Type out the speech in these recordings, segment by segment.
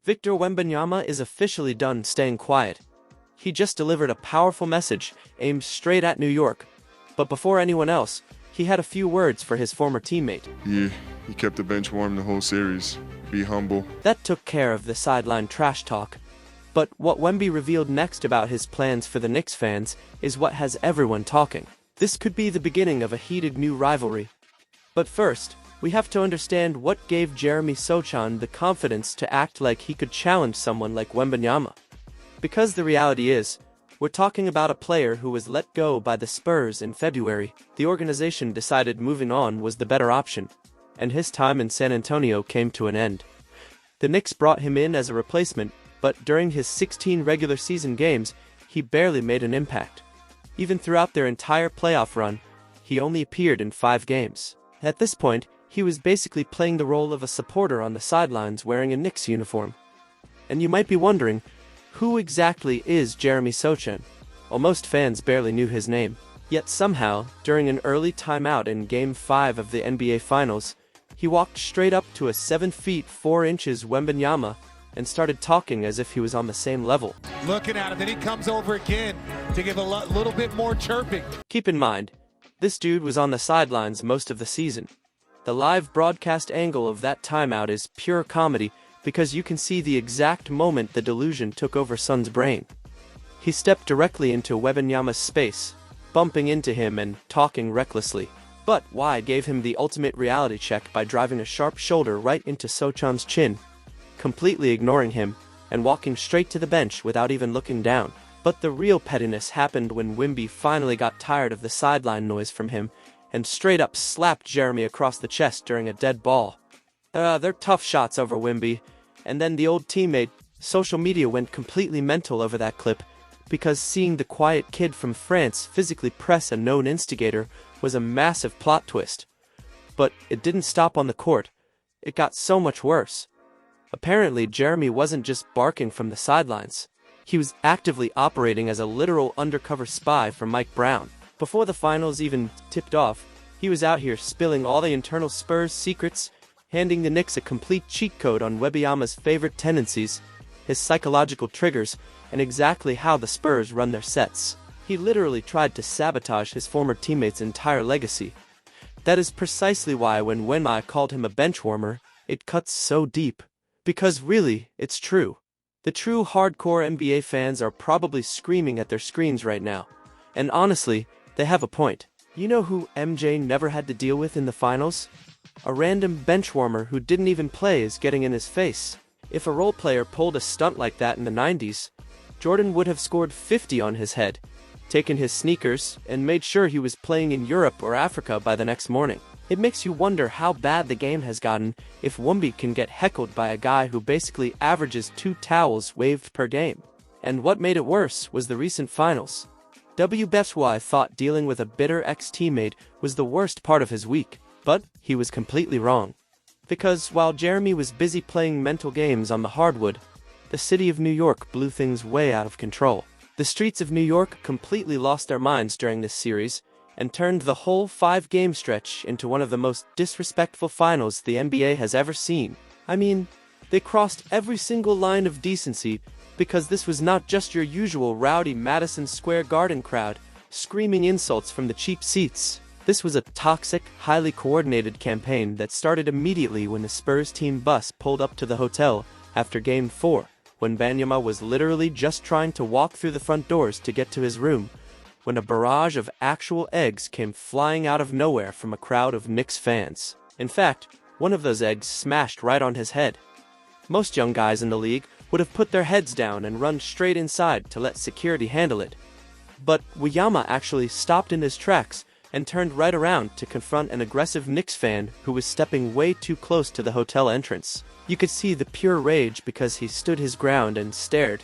Victor Wembanyama is officially done staying quiet. He just delivered a powerful message aimed straight at New York. But before anyone else, he had a few words for his former teammate. Yeah, he kept the bench warm the whole series. Be humble. That took care of the sideline trash talk. But what Wemby revealed next about his plans for the Knicks fans is what has everyone talking. This could be the beginning of a heated new rivalry. But first, we have to understand what gave Jeremy Sochan the confidence to act like he could challenge someone like Wembanyama. Because the reality is, we're talking about a player who was let go by the Spurs in February. The organization decided moving on was the better option, and his time in San Antonio came to an end. The Knicks brought him in as a replacement, but during his 16 regular season games, he barely made an impact. Even throughout their entire playoff run, he only appeared in 5 games. At this point, he was basically playing the role of a supporter on the sidelines wearing a Knicks uniform. And you might be wondering, who exactly is Jeremy Sochan? Well, most fans barely knew his name. Yet somehow, during an early timeout in Game 5 of the NBA Finals, he walked straight up to a 7 feet 4 inches Wembanyama and started talking as if he was on the same level. Looking at him, then he comes over again to give a little bit more chirping. Keep in mind, this dude was on the sidelines most of the season. The live broadcast angle of that timeout is pure comedy because you can see the exact moment the delusion took over Son's brain. He stepped directly into Wembanyama's space, bumping into him and talking recklessly. But Y gave him the ultimate reality check by driving a sharp shoulder right into Sochan's chin, completely ignoring him and walking straight to the bench without even looking down. But the real pettiness happened when Wemby finally got tired of the sideline noise from him and straight up slapped Jeremy across the chest during a dead ball. They're tough shots over Wemby, and then the old teammate. Social media went completely mental over that clip because seeing the quiet kid from France physically press a known instigator was a massive plot twist. But it didn't stop on the court. It got so much worse. Apparently, Jeremy wasn't just barking from the sidelines. He was actively operating as a literal undercover spy for Mike Brown. Before the finals even tipped off, he was out here spilling all the internal Spurs secrets, handing the Knicks a complete cheat code on Wembanyama's favorite tendencies, his psychological triggers, and exactly how the Spurs run their sets. He literally tried to sabotage his former teammate's entire legacy. That is precisely why when Wemby called him a benchwarmer, it cuts so deep. Because really, it's true. The true hardcore NBA fans are probably screaming at their screens right now. And honestly, they have a point. You know who MJ never had to deal with in the finals? A random benchwarmer who didn't even play is getting in his face. If a role player pulled a stunt like that in the 90s, Jordan would have scored 50 on his head, taken his sneakers, and made sure he was playing in Europe or Africa by the next morning. It makes you wonder how bad the game has gotten if Wemby can get heckled by a guy who basically averages 2 towels waved per game. And what made it worse was the recent finals. WBSY thought dealing with a bitter ex-teammate was the worst part of his week, but he was completely wrong. Because while Jeremy was busy playing mental games on the hardwood, the city of New York blew things way out of control. The streets of New York completely lost their minds during this series, and turned the whole 5-game stretch into one of the most disrespectful finals the NBA has ever seen. I mean, they crossed every single line of decency because this was not just your usual rowdy Madison Square Garden crowd screaming insults from the cheap seats. This was a toxic, highly coordinated campaign that started immediately when the Spurs team bus pulled up to the hotel after Game 4, when Wembanyama was literally just trying to walk through the front doors to get to his room, when a barrage of actual eggs came flying out of nowhere from a crowd of Knicks fans. In fact, one of those eggs smashed right on his head. Most young guys in the league would have put their heads down and run straight inside to let security handle it. But Wembanyama actually stopped in his tracks and turned right around to confront an aggressive Knicks fan who was stepping way too close to the hotel entrance. You could see the pure rage because he stood his ground and stared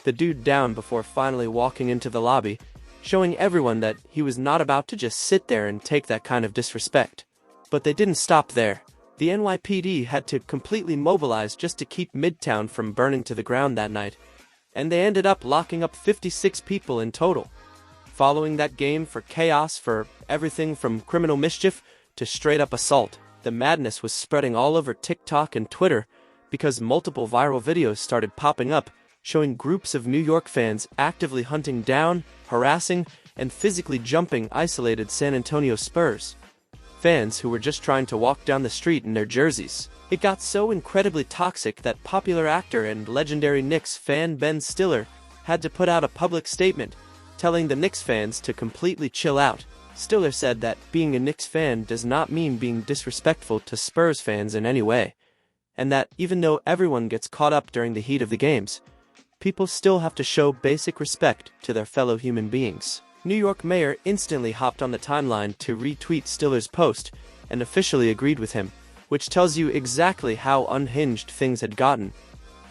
the dude down before finally walking into the lobby, showing everyone that he was not about to just sit there and take that kind of disrespect. But they didn't stop there. The NYPD had to completely mobilize just to keep Midtown from burning to the ground that night, and they ended up locking up 56 people in total. Following that game for chaos for everything from criminal mischief to straight-up assault, the madness was spreading all over TikTok and Twitter because multiple viral videos started popping up showing groups of New York fans actively hunting down, harassing, and physically jumping isolated San Antonio Spurs fans who were just trying to walk down the street in their jerseys. It got so incredibly toxic that popular actor and legendary Knicks fan Ben Stiller had to put out a public statement telling the Knicks fans to completely chill out. Stiller said that being a Knicks fan does not mean being disrespectful to Spurs fans in any way, and that even though everyone gets caught up during the heat of the games, people still have to show basic respect to their fellow human beings. New York mayor instantly hopped on the timeline to retweet Stiller's post and officially agreed with him, which tells you exactly how unhinged things had gotten.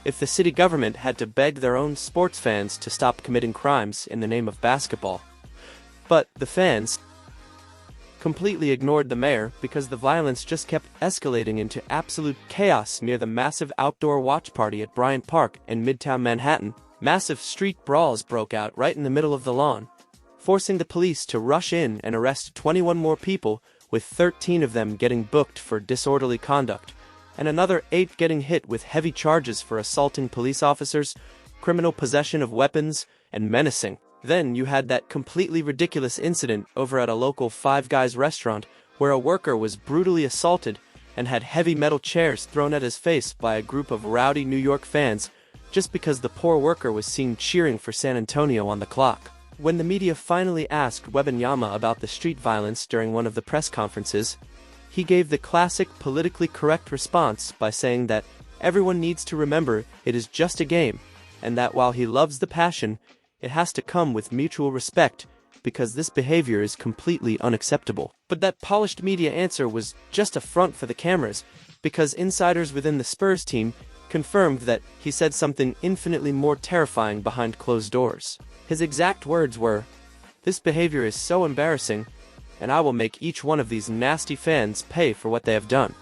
If the city government had to beg their own sports fans to stop committing crimes in the name of basketball. But the fans completely ignored the mayor because the violence just kept escalating into absolute chaos near the massive outdoor watch party at Bryant Park in Midtown Manhattan. Massive street brawls broke out right in the middle of the lawn, forcing the police to rush in and arrest 21 more people, with 13 of them getting booked for disorderly conduct, and another 8 getting hit with heavy charges for assaulting police officers, criminal possession of weapons, and menacing. Then you had that completely ridiculous incident over at a local Five Guys restaurant where a worker was brutally assaulted and had heavy metal chairs thrown at his face by a group of rowdy New York fans just because the poor worker was seen cheering for San Antonio on the clock. When the media finally asked Wembanyama about the street violence during one of the press conferences, he gave the classic politically correct response by saying that everyone needs to remember it is just a game, and that while he loves the passion, it has to come with mutual respect because this behavior is completely unacceptable. But that polished media answer was just a front for the cameras, because insiders within the Spurs team confirmed that he said something infinitely more terrifying behind closed doors. His exact words were, "This behavior is so embarrassing, and I will make each one of these nasty fans pay for what they have done."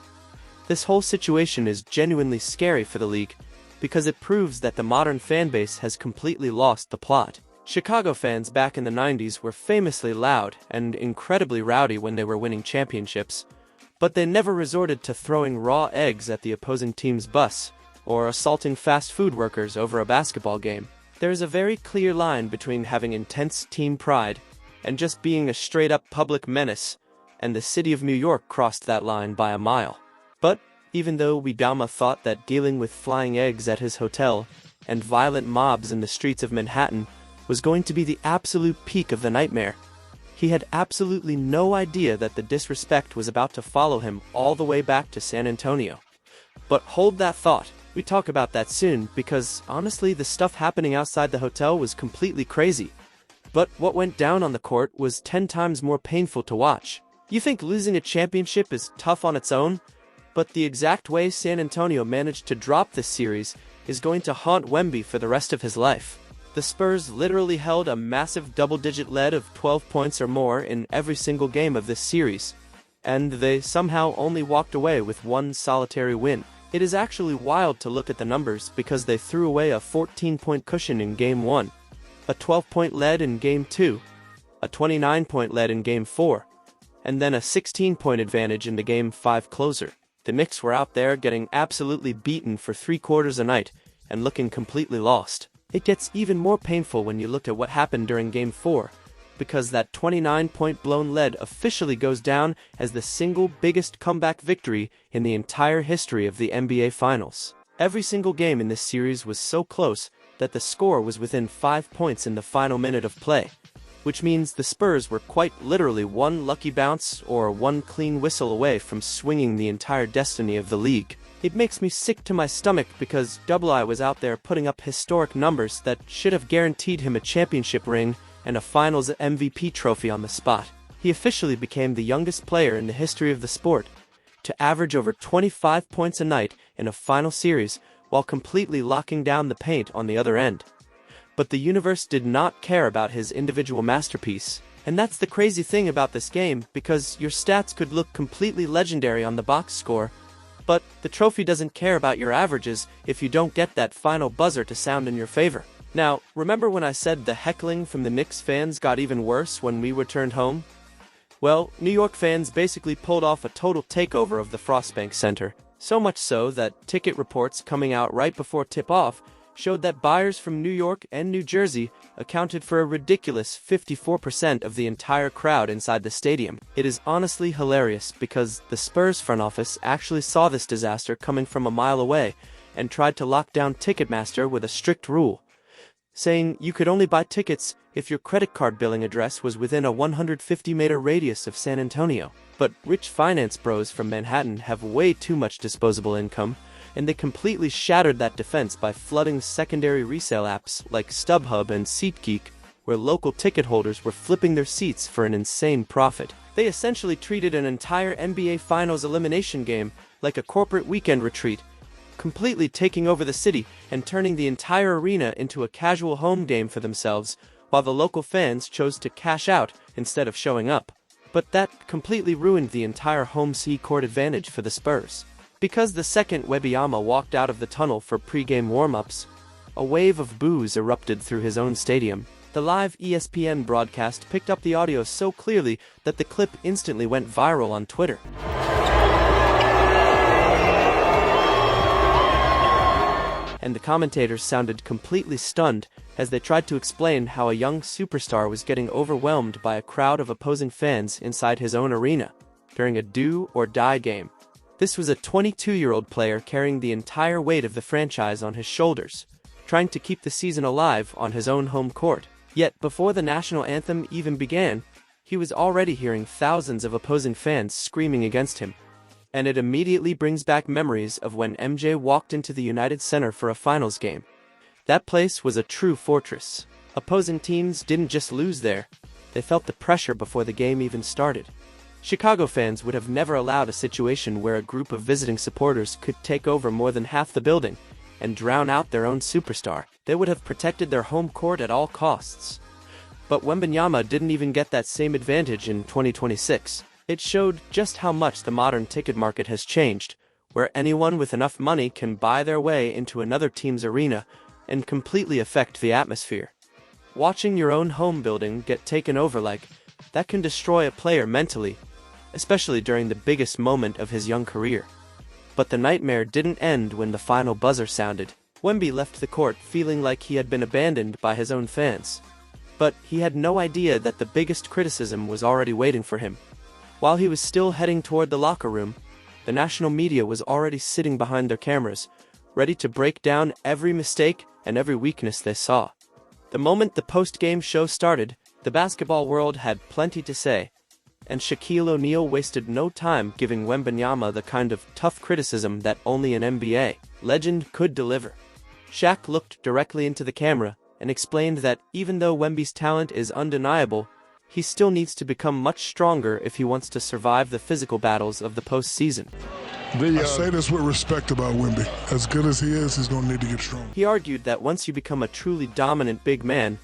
This whole situation is genuinely scary for the league, because it proves that the modern fan base has completely lost the plot. Chicago fans back in the 90s were famously loud and incredibly rowdy when they were winning championships, but they never resorted to throwing raw eggs at the opposing team's bus or assaulting fast food workers over a basketball game. There is a very clear line between having intense team pride and just being a straight-up public menace, and the city of New York crossed that line by a mile. But even though Wembanyama thought that dealing with flying eggs at his hotel and violent mobs in the streets of Manhattan was going to be the absolute peak of the nightmare, he had absolutely no idea that the disrespect was about to follow him all the way back to San Antonio. But hold that thought. We talk about that soon, because honestly the stuff happening outside the hotel was completely crazy. But what went down on the court was 10 times more painful to watch. You think losing a championship is tough on its own? But the exact way San Antonio managed to drop this series is going to haunt Wemby for the rest of his life. The Spurs literally held a massive double-digit lead of 12 points or more in every single game of this series, and they somehow only walked away with one solitary win. It is actually wild to look at the numbers because they threw away a 14-point cushion in Game 1, a 12-point lead in Game 2, a 29-point lead in Game 4, and then a 16-point advantage in the Game 5 closer. The Knicks were out there getting absolutely beaten for 3 quarters a night and looking completely lost. It gets even more painful when you look at what happened during Game 4, because that 29-point blown lead officially goes down as the single biggest comeback victory in the entire history of the NBA Finals. Every single game in this series was so close that the score was within 5 points in the final minute of play, which means the Spurs were quite literally one lucky bounce or one clean whistle away from swinging the entire destiny of the league. It makes me sick to my stomach because I was out there putting up historic numbers that should have guaranteed him a championship ring and a Finals MVP trophy on the spot. He officially became the youngest player in the history of the sport to average over 25 points a night in a final series while completely locking down the paint on the other end. But the universe did not care about his individual masterpiece. And that's the crazy thing about this game, because your stats could look completely legendary on the box score, but the trophy doesn't care about your averages if you don't get that final buzzer to sound in your favor. Now, remember when I said the heckling from the Knicks fans got even worse when we returned home? Well, New York fans basically pulled off a total takeover of the Frostbank Center. So much so that ticket reports coming out right before tip-off showed that buyers from New York and New Jersey accounted for a ridiculous 54% of the entire crowd inside the stadium. It is honestly hilarious because the Spurs front office actually saw this disaster coming from a mile away and tried to lock down Ticketmaster with a strict rule, saying you could only buy tickets if your credit card billing address was within a 150-meter radius of San Antonio. But rich finance bros from Manhattan have way too much disposable income, and they completely shattered that defense by flooding secondary resale apps like StubHub and SeatGeek, where local ticket holders were flipping their seats for an insane profit. They essentially treated an entire NBA Finals elimination game like a corporate weekend retreat, completely taking over the city and turning the entire arena into a casual home game for themselves, while the local fans chose to cash out instead of showing up. But that completely ruined the entire home court advantage for the Spurs. Because the second Wembanyama walked out of the tunnel for pre-game warm-ups, a wave of boos erupted through his own stadium. The live ESPN broadcast picked up the audio so clearly that the clip instantly went viral on Twitter. And the commentators sounded completely stunned as they tried to explain how a young superstar was getting overwhelmed by a crowd of opposing fans inside his own arena during a do-or-die game. This was a 22-year-old player carrying the entire weight of the franchise on his shoulders, trying to keep the season alive on his own home court. Yet, before the national anthem even began, he was already hearing thousands of opposing fans screaming against him. And it immediately brings back memories of when MJ walked into the United Center for a finals game. That place was a true fortress. Opposing teams didn't just lose there, they felt the pressure before the game even started. Chicago fans would have never allowed a situation where a group of visiting supporters could take over more than half the building and drown out their own superstar. They would have protected their home court at all costs. But Wembanyama didn't even get that same advantage in 2026. It showed just how much the modern ticket market has changed, where anyone with enough money can buy their way into another team's arena and completely affect the atmosphere. Watching your own home building get taken over like that can destroy a player mentally, especially during the biggest moment of his young career. But the nightmare didn't end when the final buzzer sounded. Wemby left the court feeling like he had been abandoned by his own fans. But he had no idea that the biggest criticism was already waiting for him. While he was still heading toward the locker room, the national media was already sitting behind their cameras, ready to break down every mistake and every weakness they saw. The moment the post-game show started, the basketball world had plenty to say, and Shaquille O'Neal wasted no time giving Wembanyama the kind of tough criticism that only an NBA legend could deliver. Shaq looked directly into the camera and explained that even though Wemby's talent is undeniable, he still needs to become much stronger if he wants to survive the physical battles of the postseason. I say this with respect about Wemby. As good as he is, he's going to need to get stronger. He argued that once you become a truly dominant big man,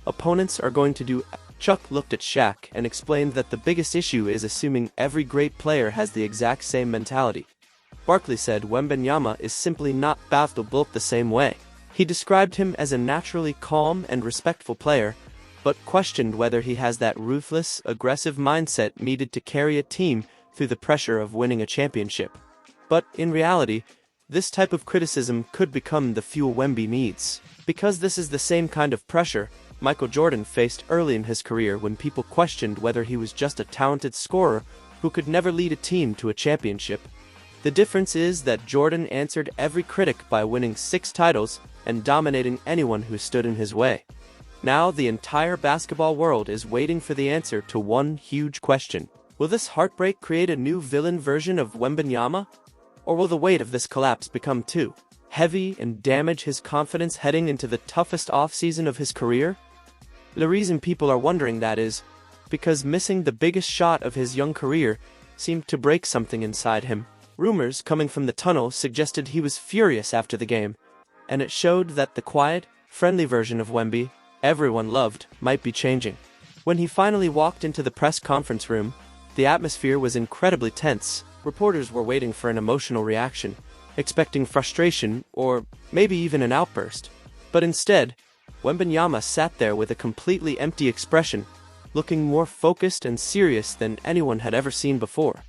opponents are going to do. Chuck looked at Shaq and explained that the biggest issue is assuming every great player has the exact same mentality. Barkley said Wembanyama is simply not built the same way. He described him as a naturally calm and respectful player, but questioned whether he has that ruthless, aggressive mindset needed to carry a team through the pressure of winning a championship. But in reality, this type of criticism could become the fuel Wemby needs. Because this is the same kind of pressure Michael Jordan faced early in his career when people questioned whether he was just a talented scorer who could never lead a team to a championship. The difference is that Jordan answered every critic by winning 6 titles and dominating anyone who stood in his way. Now the entire basketball world is waiting for the answer to one huge question. Will this heartbreak create a new villain version of Wembanyama? Or will the weight of this collapse become too heavy and damage his confidence heading into the toughest offseason of his career? The reason people are wondering that is because missing the biggest shot of his young career seemed to break something inside him. Rumors coming from the tunnel suggested he was furious after the game, and it showed that the quiet, friendly version of Wemby everyone loved might be changing. When he finally walked into the press conference room, the atmosphere was incredibly tense. Reporters were waiting for an emotional reaction, expecting frustration or maybe even an outburst. But instead, Wembanyama sat there with a completely empty expression, looking more focused and serious than anyone had ever seen before.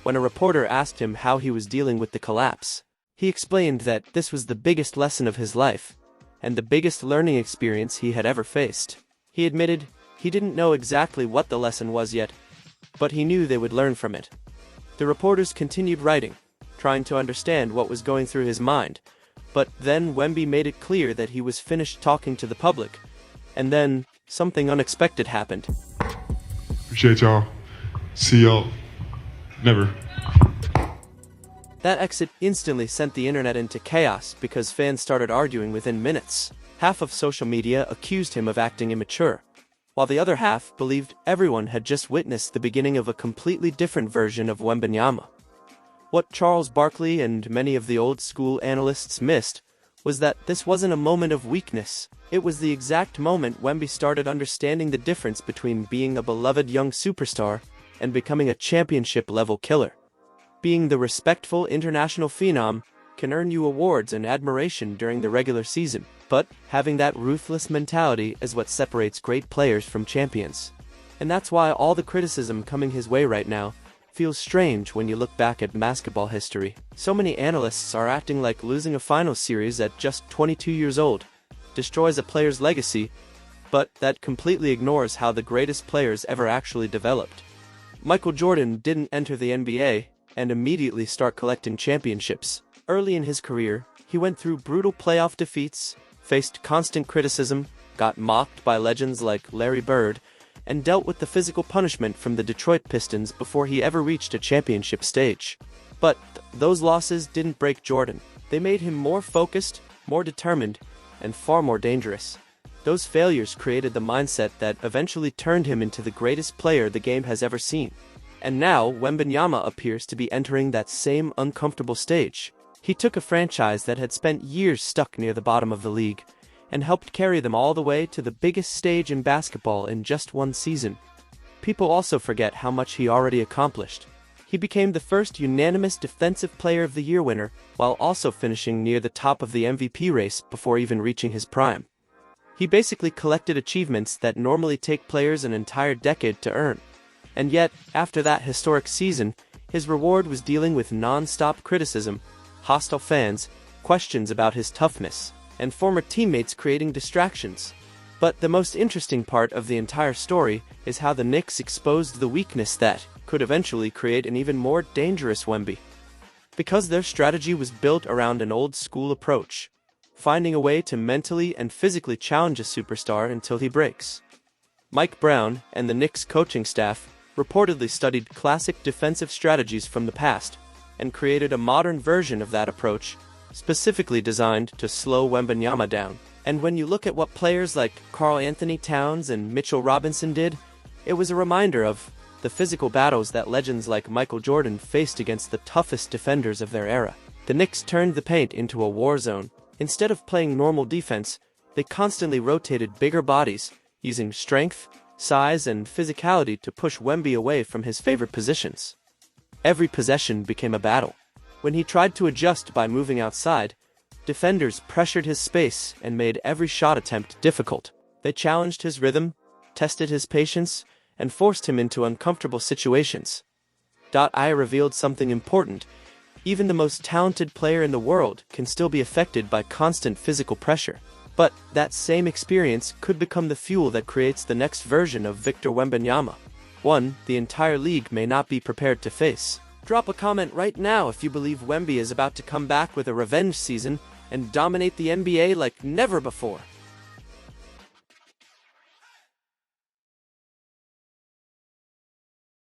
When a reporter asked him how he was dealing with the collapse, he explained that this was the biggest lesson of his life, and the biggest learning experience he had ever faced. He admitted he didn't know exactly what the lesson was yet, but he knew they would learn from it. The reporters continued writing, trying to understand what was going through his mind, but then Wemby made it clear that he was finished talking to the public, and then something unexpected happened. Appreciate y'all. See y'all. Never. That exit instantly sent the internet into chaos because fans started arguing within minutes. Half of social media accused him of acting immature, while the other half believed everyone had just witnessed the beginning of a completely different version of Wembanyama. What Charles Barkley and many of the old-school analysts missed was that this wasn't a moment of weakness. It was the exact moment Wemby started understanding the difference between being a beloved young superstar and becoming a championship-level killer. Being the respectful international phenom can earn you awards and admiration during the regular season, but having that ruthless mentality is what separates great players from champions. And that's why all the criticism coming his way right now feels strange when you look back at basketball history. So many analysts are acting like losing a finals series at just 22 years old destroys a player's legacy, but that completely ignores how the greatest players ever actually developed. Michael Jordan didn't enter the NBA and immediately start collecting championships. Early in his career, he went through brutal playoff defeats, faced constant criticism, got mocked by legends like Larry Bird, and dealt with the physical punishment from the Detroit Pistons before he ever reached a championship stage. But those losses didn't break Jordan. They made him more focused, more determined, and far more dangerous. Those failures created the mindset that eventually turned him into the greatest player the game has ever seen. And now, Wembanyama appears to be entering that same uncomfortable stage. He took a franchise that had spent years stuck near the bottom of the league, and helped carry them all the way to the biggest stage in basketball in just one season. People also forget how much he already accomplished. He became the first unanimous Defensive Player of the Year winner, while also finishing near the top of the MVP race before even reaching his prime. He basically collected achievements that normally take players an entire decade to earn. And yet, after that historic season, his reward was dealing with non-stop criticism, hostile fans, questions about his toughness, and former teammates creating distractions. But the most interesting part of the entire story is how the Knicks exposed the weakness that could eventually create an even more dangerous Wemby. Because their strategy was built around an old-school approach, finding a way to mentally and physically challenge a superstar until he breaks. Mike Brown and the Knicks coaching staff reportedly studied classic defensive strategies from the past and created a modern version of that approach, specifically designed to slow Wembanyama down. And when you look at what players like Karl Anthony Towns and Mitchell Robinson did, it was a reminder of the physical battles that legends like Michael Jordan faced against the toughest defenders of their era. The Knicks turned the paint into a war zone. Instead of playing normal defense, they constantly rotated bigger bodies, using strength, size, and physicality to push Wemby away from his favorite positions. Every possession became a battle. When he tried to adjust by moving outside, defenders pressured his space and made every shot attempt difficult. They challenged his rhythm, tested his patience, and forced him into uncomfortable situations. I revealed something important. Even the most talented player in the world can still be affected by constant physical pressure. But that same experience could become the fuel that creates the next version of Victor Wembanyama, one the entire league may not be prepared to face. Drop a comment right now if you believe Wemby is about to come back with a revenge season and dominate the NBA like never before.